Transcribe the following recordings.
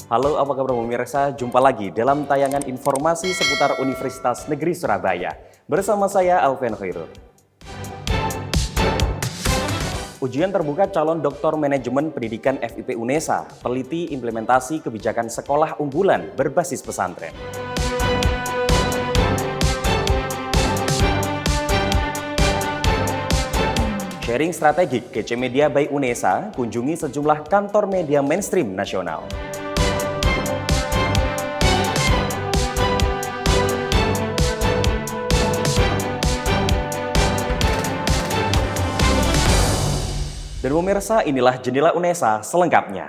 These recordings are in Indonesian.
Halo, apa kabar pemirsa? Jumpa lagi dalam tayangan informasi seputar Universitas Negeri Surabaya. Bersama saya Alfian Khairul. Ujian terbuka calon Doktor Manajemen Pendidikan FIP UNESA, teliti implementasi kebijakan sekolah unggulan berbasis pesantren. Sharing strategik GC Media by UNESA, kunjungi sejumlah kantor media mainstream nasional. Dan pemirsa, inilah Jendela UNESA selengkapnya.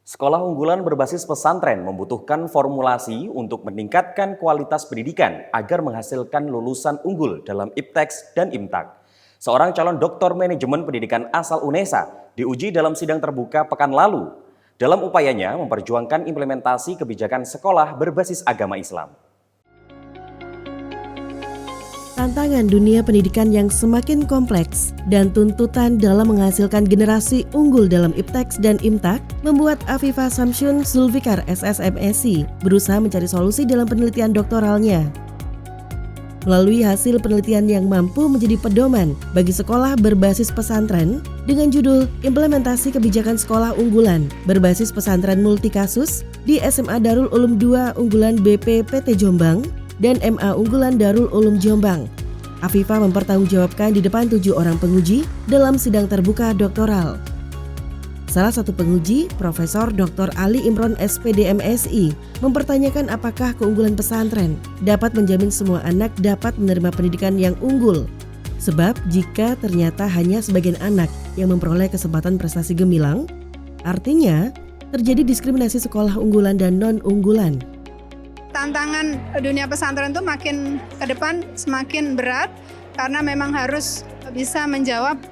Sekolah unggulan berbasis pesantren membutuhkan formulasi untuk meningkatkan kualitas pendidikan agar menghasilkan lulusan unggul dalam IPTEX dan IMTAK. Seorang calon doktor manajemen pendidikan asal UNESA diuji dalam sidang terbuka pekan lalu. Dalam upayanya memperjuangkan implementasi kebijakan sekolah berbasis agama Islam. Tantangan dunia pendidikan yang semakin kompleks dan tuntutan dalam menghasilkan generasi unggul dalam IPTEX dan IMTAK membuat Afifah Samsyun Zulfikar SSMSI berusaha mencari solusi dalam penelitian doktoralnya. Melalui hasil penelitian yang mampu menjadi pedoman bagi sekolah berbasis pesantren dengan judul Implementasi Kebijakan Sekolah Unggulan Berbasis Pesantren Multikasus di SMA Darul Ulum II Unggulan BPPT Jombang dan MA Unggulan Darul Ulum Jombang. Afifah mempertanggungjawabkan di depan 7 orang penguji dalam sidang terbuka doktoral. Salah satu penguji, Profesor Dr. Ali Imron SPD MSI, mempertanyakan apakah keunggulan pesantren dapat menjamin semua anak dapat menerima pendidikan yang unggul. Sebab jika ternyata hanya sebagian anak yang memperoleh kesempatan prestasi gemilang, artinya terjadi diskriminasi sekolah unggulan dan non-unggulan. Tantangan dunia pesantren itu makin ke depan semakin berat karena memang harus bisa menjawab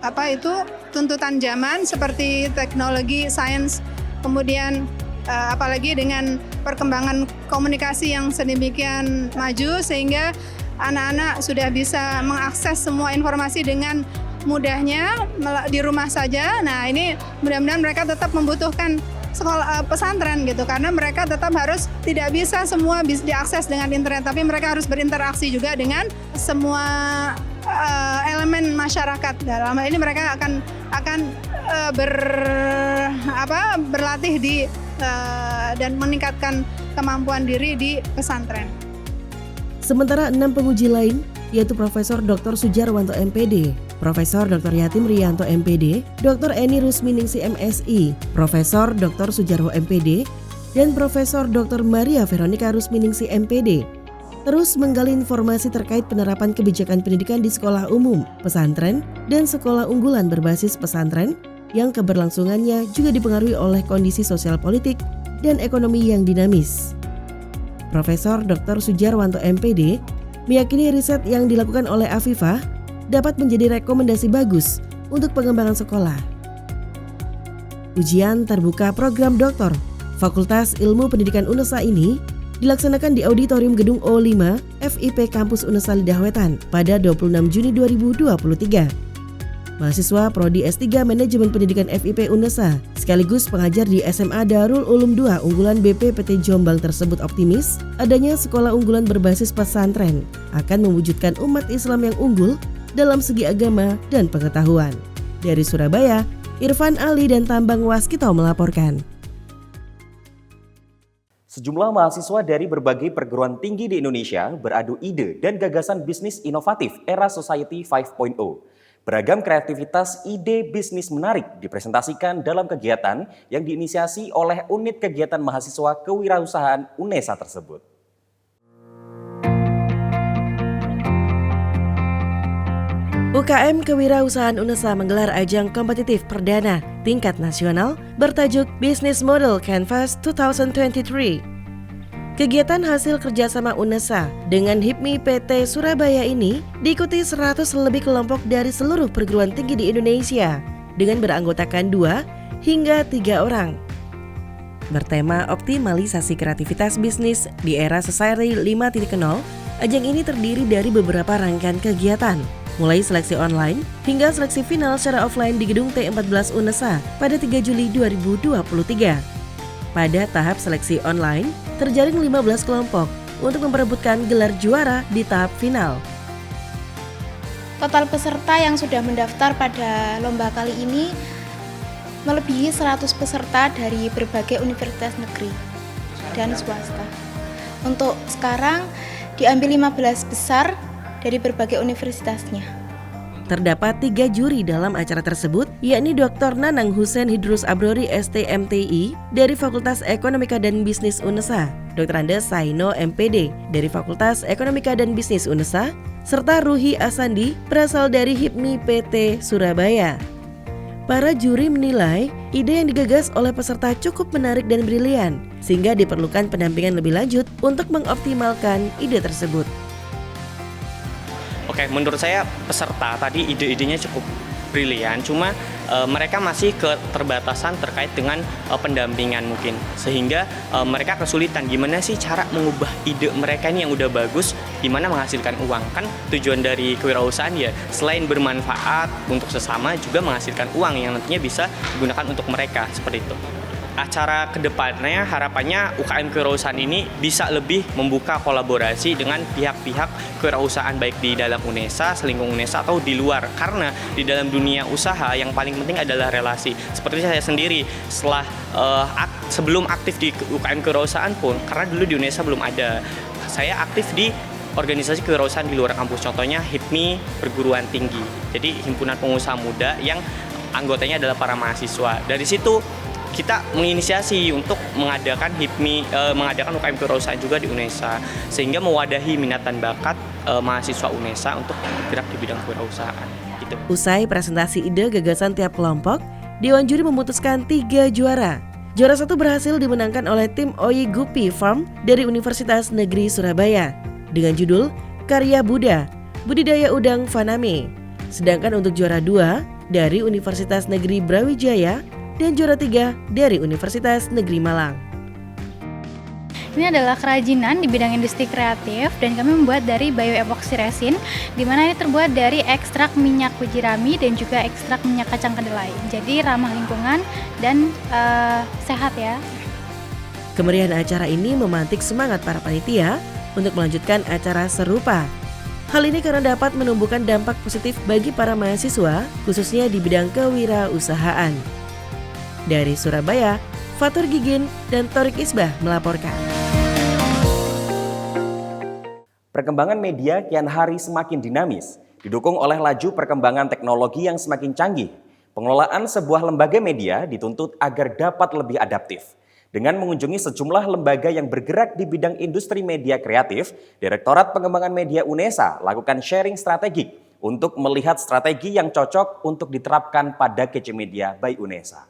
tuntutan zaman seperti teknologi, sains, kemudian apalagi dengan perkembangan komunikasi yang sedemikian maju sehingga anak-anak sudah bisa mengakses semua informasi dengan mudahnya di rumah saja. Nah, ini mudah-mudahan mereka tetap membutuhkan sekolah pesantren gitu karena mereka tetap harus tidak bisa semua diakses dengan internet, tapi mereka harus berinteraksi juga dengan semua elemen masyarakat. Dalam hal ini mereka akan berlatih dan meningkatkan kemampuan diri di pesantren. Sementara 6 penguji lain yaitu Profesor Dr. Sujarwanto MPD, Profesor Dr. Yatim Rianto MPD, Dr. Eni Rusminingsi MSI, Profesor Dr. Sujarwo MPD, dan Profesor Dr. Maria Veronica Rusminingsi MPD terus menggali informasi terkait penerapan kebijakan pendidikan di sekolah umum, pesantren, dan sekolah unggulan berbasis pesantren yang keberlangsungannya juga dipengaruhi oleh kondisi sosial politik dan ekonomi yang dinamis. Profesor Dr. Sujarwanto MPD meyakini riset yang dilakukan oleh Afifah dapat menjadi rekomendasi bagus untuk pengembangan sekolah. Ujian terbuka program doktor Fakultas Ilmu Pendidikan UNESA ini dilaksanakan di Auditorium Gedung O5 FIP Kampus UNESA Lidah Wetan pada 26 Juni 2023. Mahasiswa Prodi S3 Manajemen Pendidikan FIP UNESA sekaligus pengajar di SMA Darul Ulum II Unggulan BPPT Jombang tersebut optimis adanya sekolah unggulan berbasis pesantren akan mewujudkan umat Islam yang unggul dalam segi agama dan pengetahuan. Dari Surabaya, Irfan Ali dan Tambang Waskito melaporkan. Sejumlah mahasiswa dari berbagai perguruan tinggi di Indonesia beradu ide dan gagasan bisnis inovatif era Society 5.0. Beragam kreativitas ide bisnis menarik dipresentasikan dalam kegiatan yang diinisiasi oleh Unit Kegiatan Mahasiswa Kewirausahaan UNESA tersebut. UKM Kewirausahaan UNESA menggelar ajang kompetitif perdana tingkat nasional bertajuk Business Model Canvas 2023. Kegiatan hasil kerjasama UNESA dengan HIPMI PT Surabaya ini diikuti 100 lebih kelompok dari seluruh perguruan tinggi di Indonesia dengan beranggotakan 2 hingga 3 orang. Bertema optimalisasi kreativitas bisnis di era Society 5.0, ajang ini terdiri dari beberapa rangkaian kegiatan mulai seleksi online hingga seleksi final secara offline di gedung T14 UNESA pada 3 Juli 2023. Pada tahap seleksi online, terjaring 15 kelompok untuk memperebutkan gelar juara di tahap final. Total peserta yang sudah mendaftar pada lomba kali ini melebihi 100 peserta dari berbagai universitas negeri dan swasta. Untuk sekarang diambil 15 besar dari berbagai universitasnya. Terdapat 3 juri dalam acara tersebut, yakni Dr. Nanang Hussein Hidrus Abrori STMTI dari Fakultas Ekonomika dan Bisnis UNESA, Dr. Andes Saino MPD dari Fakultas Ekonomika dan Bisnis UNESA, serta Ruhi Asandi berasal dari HIPMI PT Surabaya. Para juri menilai ide yang digagas oleh peserta cukup menarik dan brilian, sehingga diperlukan pendampingan lebih lanjut untuk mengoptimalkan ide tersebut. Oke, menurut saya peserta tadi ide-idenya cukup brilian, cuma mereka masih keterbatasan terkait dengan pendampingan mungkin, sehingga mereka kesulitan gimana sih cara mengubah ide mereka ini yang udah bagus, gimana menghasilkan uang. Kan tujuan dari kewirausahaan ya selain bermanfaat untuk sesama juga menghasilkan uang yang nantinya bisa digunakan untuk mereka, seperti itu. Acara kedepannya harapannya UKM kewirausahaan ini bisa lebih membuka kolaborasi dengan pihak-pihak kewirausahaan baik di dalam UNESA, selingkuh UNESA atau di luar, karena di dalam dunia usaha yang paling penting adalah relasi. Seperti saya sendiri setelah sebelum aktif di UKM kewirausahaan pun, karena dulu di UNESA belum ada, saya aktif di organisasi kewirausahaan di luar kampus, contohnya HIPMI perguruan tinggi, jadi himpunan pengusaha muda yang anggotanya adalah para mahasiswa. Dari situ kita menginisiasi untuk mengadakan mengadakan UKM kewirausahaan juga di UNESA, sehingga mewadahi minat dan bakat mahasiswa UNESA untuk bergerak di bidang kewirausahaan. Gitu. Usai presentasi ide gagasan tiap kelompok, Dewan Juri memutuskan 3 juara. Juara 1 berhasil dimenangkan oleh tim Oyi Gupi Farm dari Universitas Negeri Surabaya dengan judul Karya Buddha, Budidaya Udang Faname. Sedangkan untuk juara 2 dari Universitas Negeri Brawijaya dan juara 3 dari Universitas Negeri Malang. Ini adalah kerajinan di bidang industri kreatif dan kami membuat dari bioepoxy resin, di mana ini terbuat dari ekstrak minyak biji dan juga ekstrak minyak kacang kedelai. Jadi ramah lingkungan dan sehat ya. Kemeriahan acara ini memantik semangat para panitia untuk melanjutkan acara serupa. Hal ini karena dapat menumbuhkan dampak positif bagi para mahasiswa, khususnya di bidang kewirausahaan. Dari Surabaya, Fatur Gigin dan Torik Isbah melaporkan. Perkembangan media kian hari semakin dinamis, didukung oleh laju perkembangan teknologi yang semakin canggih. Pengelolaan sebuah lembaga media dituntut agar dapat lebih adaptif. Dengan mengunjungi sejumlah lembaga yang bergerak di bidang industri media kreatif, Direktorat Pengembangan Media UNESA lakukan sharing strategik untuk melihat strategi yang cocok untuk diterapkan pada KC Media by UNESA.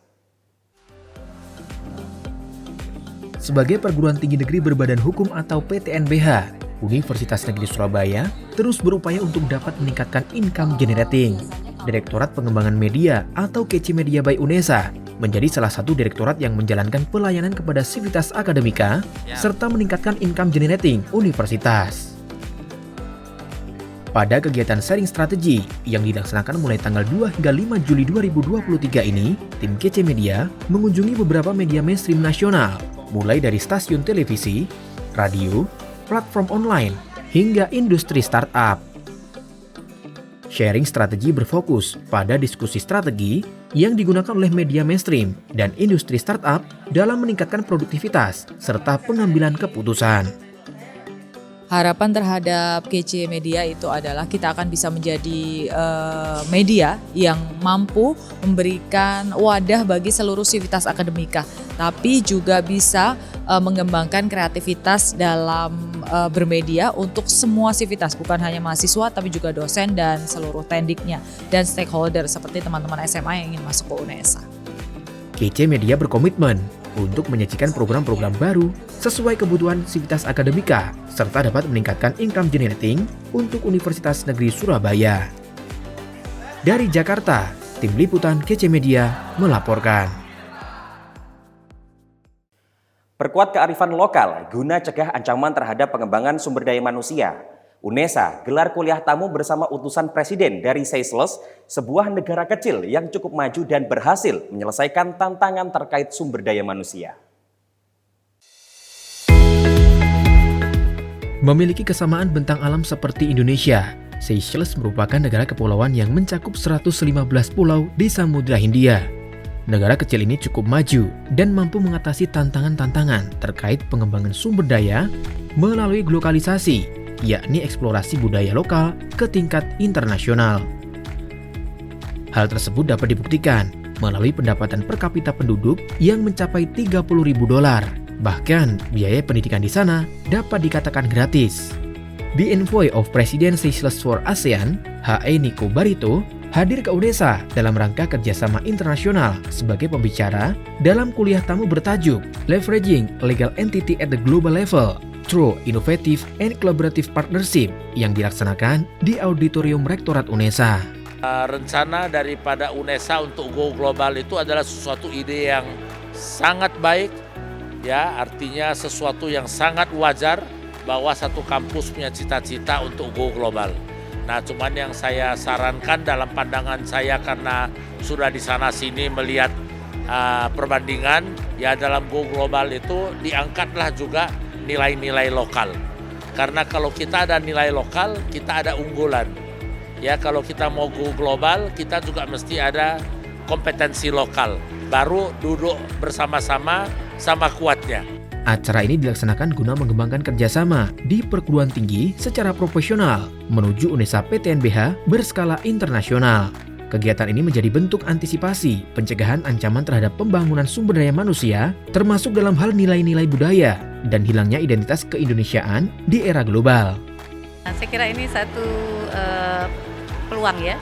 Sebagai perguruan tinggi negeri berbadan hukum atau PTNBH, Universitas Negeri Surabaya terus berupaya untuk dapat meningkatkan income generating. Direktorat Pengembangan Media atau KC Media by UNESA menjadi salah satu direktorat yang menjalankan pelayanan kepada sivitas akademika serta meningkatkan income generating universitas. Pada kegiatan sharing strategi yang dilaksanakan mulai tanggal 2 hingga 5 Juli 2023 ini, tim KC Media mengunjungi beberapa media mainstream nasional, mulai dari stasiun televisi, radio, platform online, hingga industri startup. Sharing strategi berfokus pada diskusi strategi yang digunakan oleh media mainstream dan industri startup dalam meningkatkan produktivitas serta pengambilan keputusan. Harapan terhadap KC Media itu adalah kita akan bisa menjadi media yang mampu memberikan wadah bagi seluruh sivitas akademika, tapi juga bisa mengembangkan kreativitas dalam bermedia untuk semua sivitas, bukan hanya mahasiswa tapi juga dosen dan seluruh tendiknya dan stakeholder seperti teman-teman SMA yang ingin masuk ke UNESA. KC Media berkomitmen untuk menyajikan program-program baru sesuai kebutuhan sivitas akademika serta dapat meningkatkan income generating untuk Universitas Negeri Surabaya. Dari Jakarta, tim liputan KC Media melaporkan. Perkuat kearifan lokal guna cegah ancaman terhadap pengembangan sumber daya manusia. UNESA gelar kuliah tamu bersama utusan presiden dari Seychelles, sebuah negara kecil yang cukup maju dan berhasil menyelesaikan tantangan terkait sumber daya manusia. Memiliki kesamaan bentang alam seperti Indonesia, Seychelles merupakan negara kepulauan yang mencakup 115 pulau di Samudra Hindia. Negara kecil ini cukup maju dan mampu mengatasi tantangan-tantangan terkait pengembangan sumber daya melalui globalisasi, yakni eksplorasi budaya lokal ke tingkat internasional. Hal tersebut dapat dibuktikan melalui pendapatan per kapita penduduk yang mencapai $30.000. Bahkan, biaya pendidikan di sana dapat dikatakan gratis. The Envoy of President Seychelles for ASEAN, H.E. Nico Barito, hadir ke UNESA dalam rangka kerjasama internasional sebagai pembicara dalam kuliah tamu bertajuk Leveraging Legal Entity at the Global Level Through Innovative and Collaborative Partnership yang dilaksanakan di Auditorium Rektorat UNESA. Rencana daripada UNESA untuk go global itu adalah sesuatu ide yang sangat baik, ya, artinya sesuatu yang sangat wajar bahwa satu kampus punya cita-cita untuk go global. Nah, cuman yang saya sarankan dalam pandangan saya karena sudah di sana sini melihat perbandingan, ya dalam go global itu diangkatlah juga nilai-nilai lokal. Karena kalau kita ada nilai lokal, kita ada unggulan. Ya, kalau kita mau go global, kita juga mesti ada kompetensi lokal. Baru duduk bersama-sama sama kuatnya. Acara ini dilaksanakan guna mengembangkan kerjasama di perguruan tinggi secara profesional menuju UNESA PTNBH berskala internasional. Kegiatan ini menjadi bentuk antisipasi pencegahan ancaman terhadap pembangunan sumber daya manusia, termasuk dalam hal nilai-nilai budaya dan hilangnya identitas keindonesiaan di era global. Saya kira ini satu peluang ya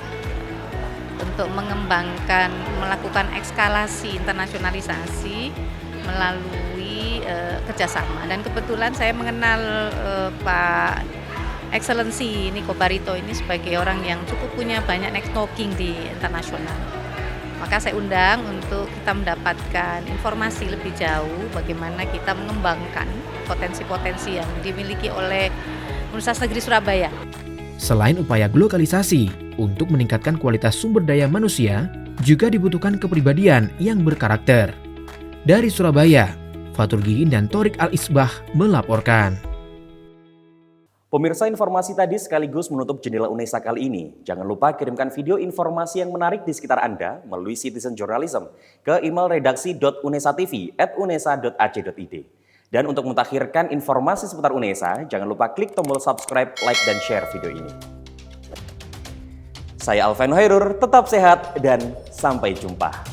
untuk mengembangkan, melakukan eskalasi internasionalisasi melalui kerjasama. Dan kebetulan saya mengenal Pak Excellency Nico Barito ini sebagai orang yang cukup punya banyak networking di internasional. Maka saya undang untuk kita mendapatkan informasi lebih jauh bagaimana kita mengembangkan potensi-potensi yang dimiliki oleh Universitas Negeri Surabaya. Selain upaya globalisasi untuk meningkatkan kualitas sumber daya manusia, juga dibutuhkan kepribadian yang berkarakter. Dari Surabaya, Fatur Gigin dan Torik Al-Isbah melaporkan. Pemirsa, informasi tadi sekaligus menutup jendela UNESA kali ini. Jangan lupa kirimkan video informasi yang menarik di sekitar Anda melalui Citizen Journalism ke email redaksi.unesatv@unesa.ac.id. Dan untuk mentakhirkan informasi seputar UNESA, jangan lupa klik tombol subscribe, like, dan share video ini. Saya Alvin Hairur, tetap sehat dan sampai jumpa.